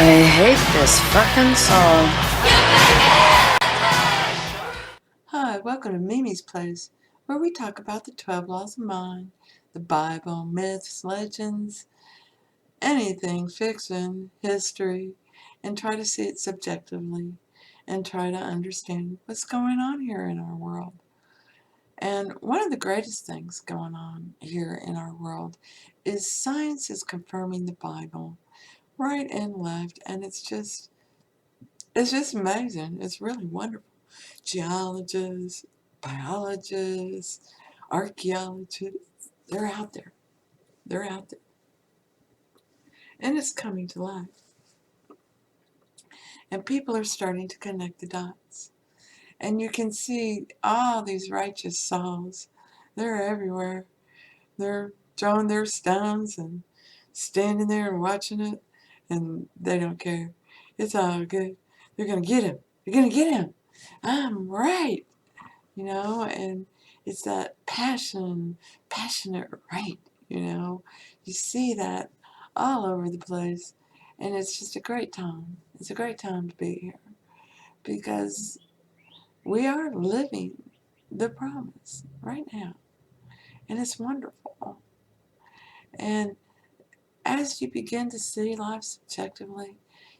I hate this fucking song. Hi, welcome to Mimi's Place, where we talk about the 12 laws of mind, the Bible, myths, legends, anything, fiction, history, and try to see it subjectively and try to understand what's going on here in our world. And one of the greatest things going on here in our world is science is confirming the Bible right and left, and it's just amazing. It's really wonderful. Geologists, biologists, archaeologists, they're out there. They're out there. And it's coming to life. And people are starting to connect the dots. And you can see all these righteous souls. They're everywhere. They're throwing their stones and standing there and watching it, and they don't care. It's all good. They're going to get him. They're going to get him. I'm right. And it's that passionate right, you see that all over the place, and it's just a great time. It's a great time to be here because we are living the promise right now, and it's wonderful. And as you begin to see life subjectively,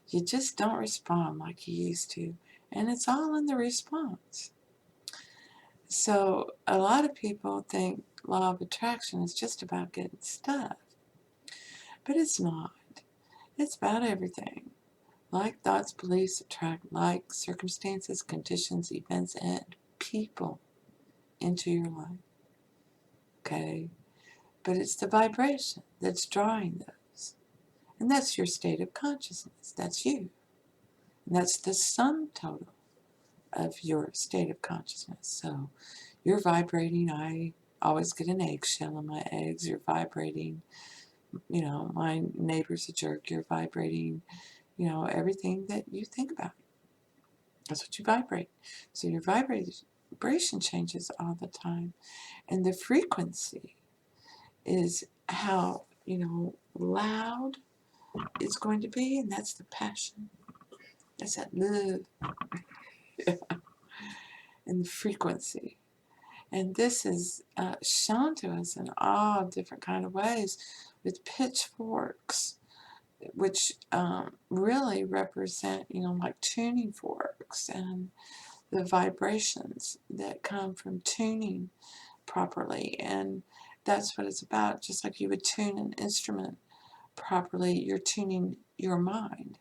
you just don't respond like you used to, and it's all in the response. So a lot of people think law of attraction is just about getting stuff, but it's not. It's about everything. Like thoughts, beliefs attract like circumstances, conditions, events, and people into your life. Okay? But it's the vibration that's drawing those. And that's your state of consciousness. That's you. And that's the sum total of your state of consciousness. So you're vibrating. I always get an eggshell in my eggs. You're vibrating. My neighbor's a jerk. You're vibrating, everything that you think about. That's what you vibrate. So your vibration changes all the time. And the frequency is how, loud it's going to be. And that's the passion. That's that love. And the frequency. And this is shown to us in all different kind of ways with pitchforks, which really represent, like tuning forks and the vibrations that come from tuning properly. And that's what it's about. Just like you would tune an instrument properly, you're tuning your mind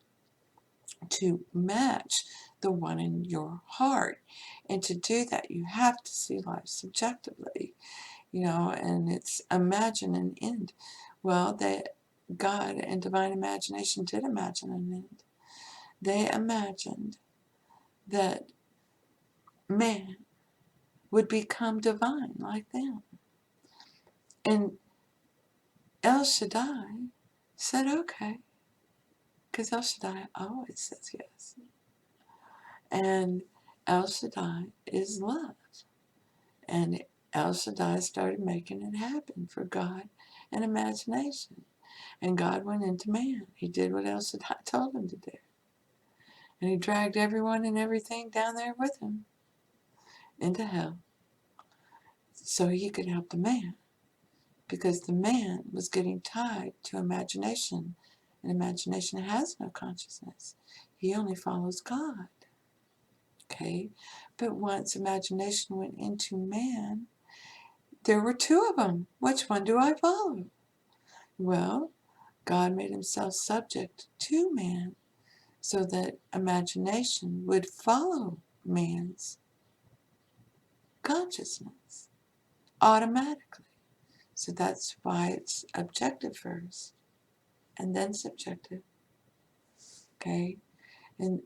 to match the one in your heart. And to do that, you have to see life subjectively, and it's imagine an end. Well, God and divine imagination did imagine an end. They imagined that man would become divine like them. And El Shaddai said, okay, because El Shaddai always says yes. And El Shaddai is love. And El Shaddai started making it happen for God and imagination. And God went into man. He did what El Shaddai told him to do. And he dragged everyone and everything down there with him into hell so he could help the man. Because the man was getting tied to imagination. And imagination has no consciousness. He only follows God. Okay? But once imagination went into man, there were two of them. Which one do I follow? Well, God made himself subject to man so that imagination would follow man's consciousness automatically. So that's why it's objective first and then subjective. Okay? And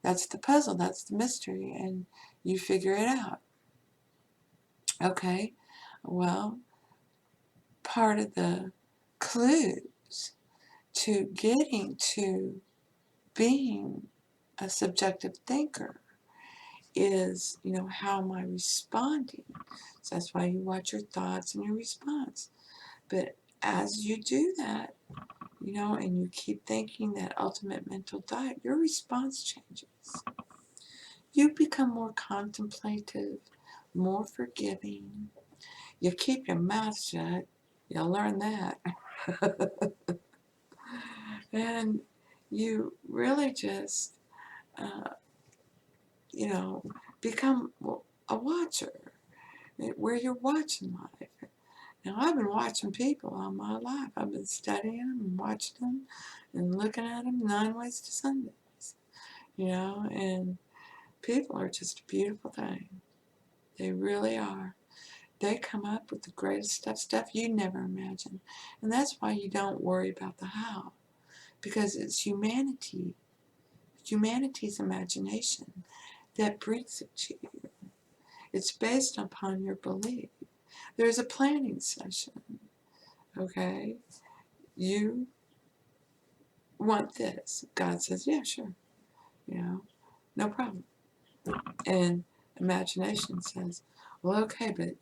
that's the puzzle, that's the mystery, and you figure it out. Okay? Well, part of the clues to getting to being a subjective thinker is, how am I responding? So that's why you watch your thoughts and your response. But as you do that, and you keep thinking that ultimate mental dot, your response changes. You become more contemplative, more forgiving. You keep your mouth shut. You'll learn that. And you really just, uh, become a watcher where you're watching life. Now, I've been watching people all my life. I've been studying them and watching them and looking at them 9 ways to Sundays, and people are just a beautiful thing. They really are. They come up with the greatest stuff you never imagined. And that's why you don't worry about the how, because it's humanity's imagination that brings it to you. It's based upon your belief. There's a planning session, okay? You want this. God says, yeah, sure, no problem. And imagination says, well, okay, but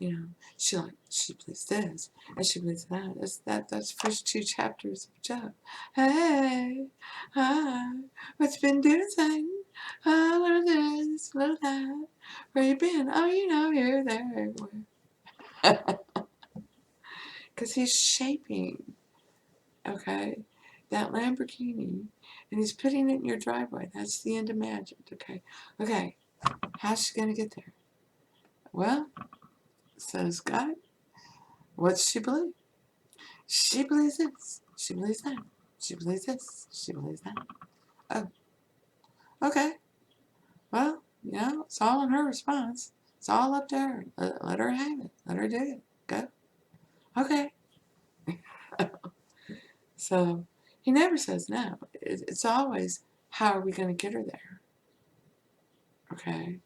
she believes this and she believes that. That's first 2 chapters of Job. Hey, hi, what's been doing, Satan? Oh, little this, little that. Where you been? Oh, here, there, everywhere. Because he's shaping, okay, that Lamborghini, and he's putting it in your driveway. That's the end of magic, okay? Okay, how's she gonna get there? Well, says God, what's she believe? She believes this. She believes that. She believes this. She believes that. Oh, okay. Well, it's all in her response. It's all up to her. Let her have it. Let her do it. Go. Okay. So he never says no. It's always, how are we going to get her there? Okay.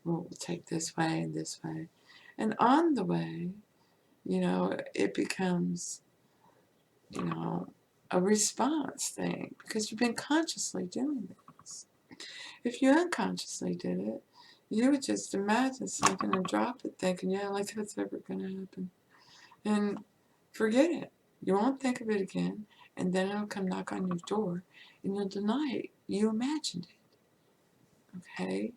Well, we'll take this way and this way. And on the way, it becomes, a response thing, because you've been consciously doing this. If you unconsciously did it, you would just imagine something and drop it thinking, yeah, like that's ever going to happen. And forget it. You won't think of it again, and then it'll come knock on your door, and you'll deny it. You imagined it. Okay?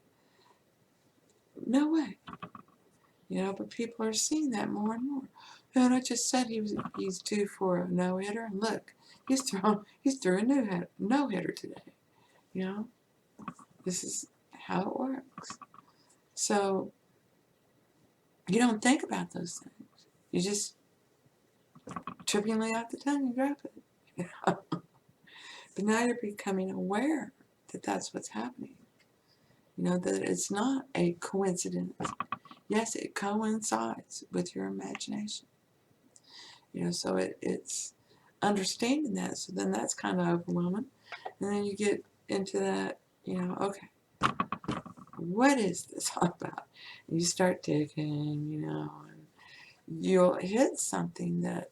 No way. But people are seeing that more and more. And I just said he's due for a no-hitter, and look, he's threw a no-hitter today. This is how it works. So you don't think about those things. You just trippingly off the tongue and drop it. But now you're becoming aware that that's what's happening. That it's not a coincidence. Yes, it coincides with your imagination. So it's understanding that. So then that's kind of overwhelming. And then you get into that, okay, what is this all about? And you start digging, and you'll hit something that,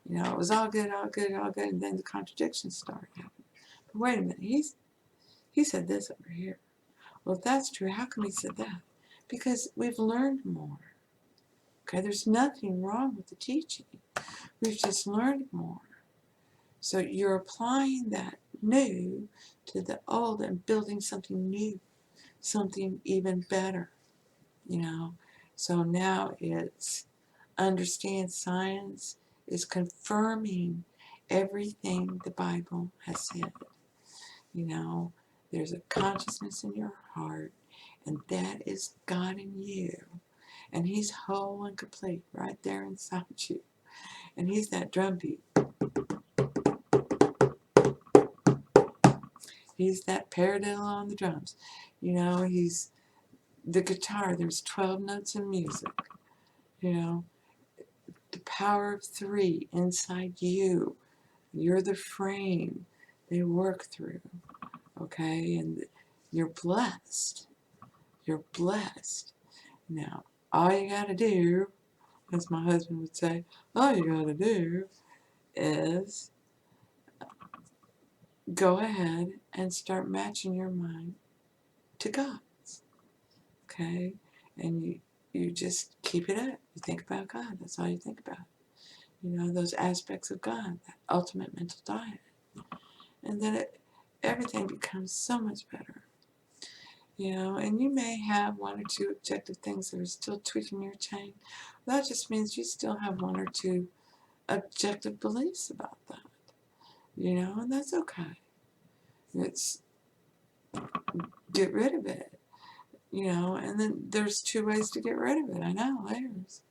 it was all good, all good, all good, and then the contradictions start happening. But wait a minute, he said this over here. Well, if that's true, how come he said that? Because we've learned more. Okay, there's nothing wrong with the teaching. We've just learned more. So you're applying that new to the old and building something new, something even better, So now it's understand science is confirming everything the Bible has said. There's a consciousness in your heart, and that is God in you. And he's whole and complete right there inside you. And he's that drum beat. He's that paradiddle on the drums. He's the guitar. There's 12 notes in music. The power of 3 inside you. You're the frame they work through. Okay? And you're blessed. You're blessed. Now, all you got to do, as my husband would say, all you got to do is go ahead and start matching your mind to God's. Okay? And you just keep it up. You think about God. That's all you think about. those aspects of God, that ultimate mental diet. And then everything becomes so much better. And you may have one or two objective things that are still tweaking your chain. That just means you still have one or two objective beliefs about that, and that's okay. It's get rid of it, and then there's two ways to get rid of it. I know, layers.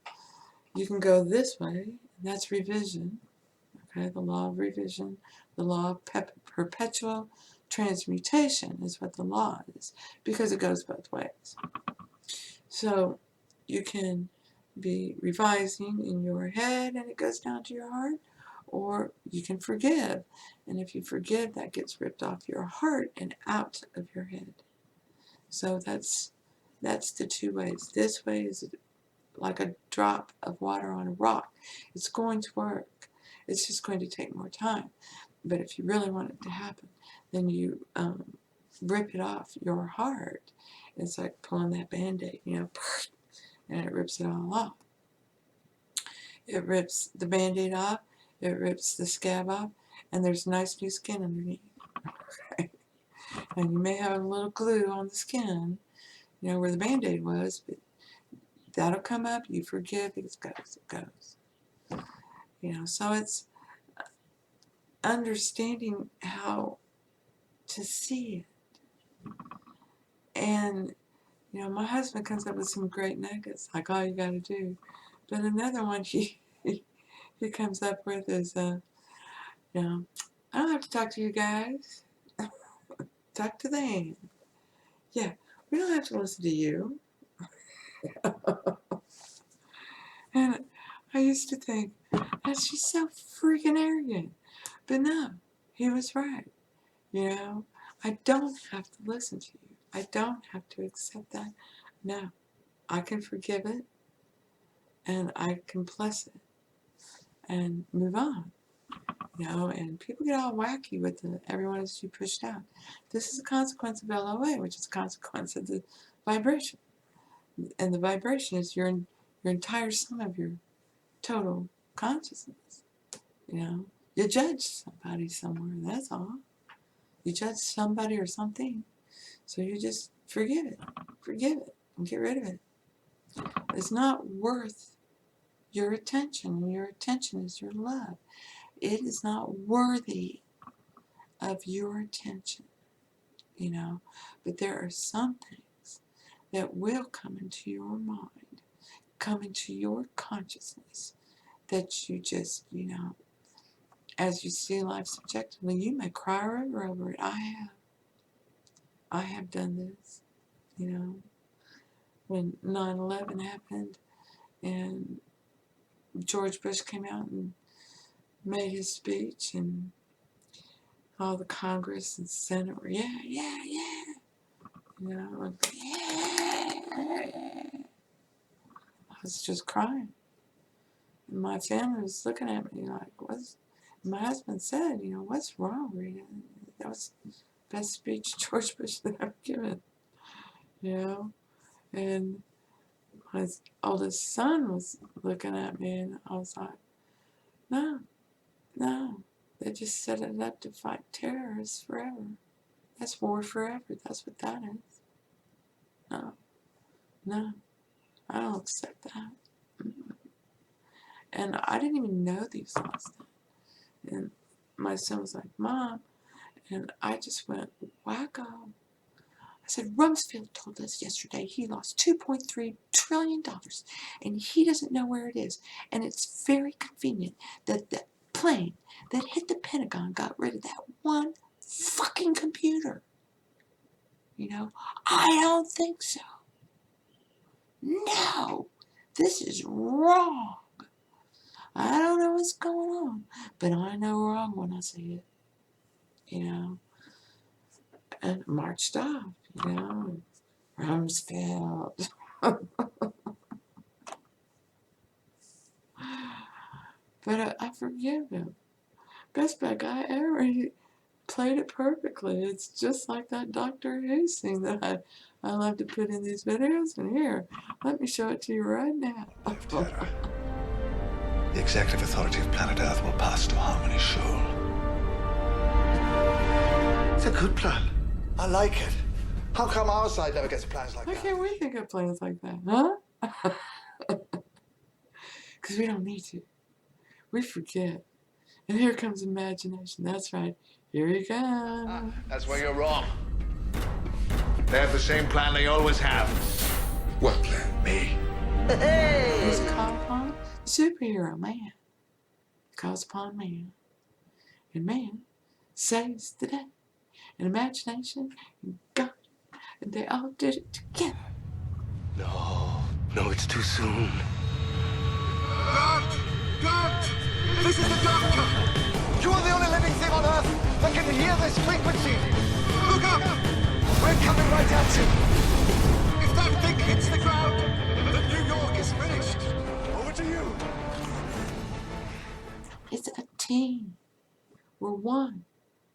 You can go this way, and that's revision, okay, the law of revision, the law of perpetual transmutation is what the law is, because it goes both ways. So you can be revising in your head and it goes down to your heart, or you can forgive, and if you forgive, that gets ripped off your heart and out of your head. So that's the two ways. This way is like a drop of water on a rock. It's going to work. It's just going to take more time. But if you really want it to happen, then you rip it off your heart. It's like pulling that Band-Aid, and it rips it all off. It rips the Band-Aid off, it rips the scab off, and there's nice new skin underneath. Okay? And you may have a little glue on the skin, where the Band-Aid was, but that'll come up, you forgive, it goes. So it's understanding how to see it. And, my husband comes up with some great nuggets, like all you got to do. But another one he comes up with is, I don't have to talk to you guys. Talk to them. Yeah, we don't have to listen to you. And I used to think, that's just so freaking arrogant. But no, he was right. I don't have to listen to you. I don't have to accept that. No, I can forgive it, and I can bless it, and move on. And people get all wacky with everyone is too pushed out. This is a consequence of LOA, which is a consequence of the vibration. And the vibration is your entire sum of your total consciousness. You judge somebody somewhere, that's all. You judge somebody or something. So you just forgive it, and get rid of it. It's not worth your attention, and your attention is your love. It is not worthy of your attention, But there are some things that will come into your mind, come into your consciousness, that you just, as you see life subjectively, you may cry a river over it. I have done this, when 9/11 happened and George Bush came out and made his speech, and all the Congress and Senate were, yeah, yeah. I was just crying. And my family was looking at me like, what's... My husband said, what's wrong, Rita? That was the best speech George Bush that I've given, And my oldest son was looking at me, and I was like, no, they just set it up to fight terrorists forever. That's war forever. That's what that is. No, I don't accept that. And I didn't even know these laws then. And my son was like, Mom, and I just went, wacko. I said, Rumsfeld told us yesterday he lost $2.3 trillion, and he doesn't know where it is. And it's very convenient that the plane that hit the Pentagon got rid of that one fucking computer. I don't think so. No, this is wrong. I don't know what's going on, but I know wrong when I see it, and marched off, Rumsfeld. But I forgive him. Best bad guy ever. He played it perfectly. It's just like that Dr. Hastings that I love to put in these videos. And here, let me show it to you right now. The executive authority of planet Earth will pass to Harmony Shoal. It's a good plan. I like it. How come our side never gets plans like Why that? can't we think of plans like that, huh? Because we don't need to. We forget. And here comes imagination. That's right. Here you go. That's where you're wrong. They have the same plan they always have. What plan? Me. Who's it called upon? Superhero, man. It calls upon man. And man saves the day. And imagination and God. And they all did it together. No, it's too soon. God! This is the doctor! You are the only living thing on Earth that can hear this frequency. Look up! We're coming right at you. If that thing hits the ground, then New York is finished. Over to you. It's a team. We're one.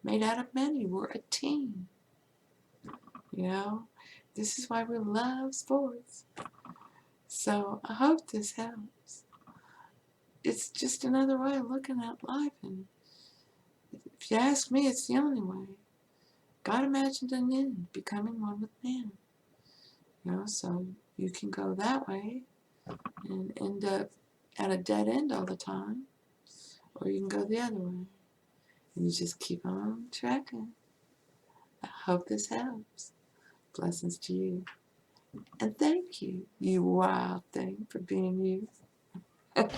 Made out of many. We're a team. You know? This is why we love sports. So I hope this helps. It's just another way of looking at life. And if you ask me, it's the only way. God imagined an end, becoming one with man. You know, so you can go that way and end up at a dead end all the time. Or you can go the other way. And you just keep on tracking. I hope this helps. Blessings to you. And thank you, you wild thing, for being you. Wow.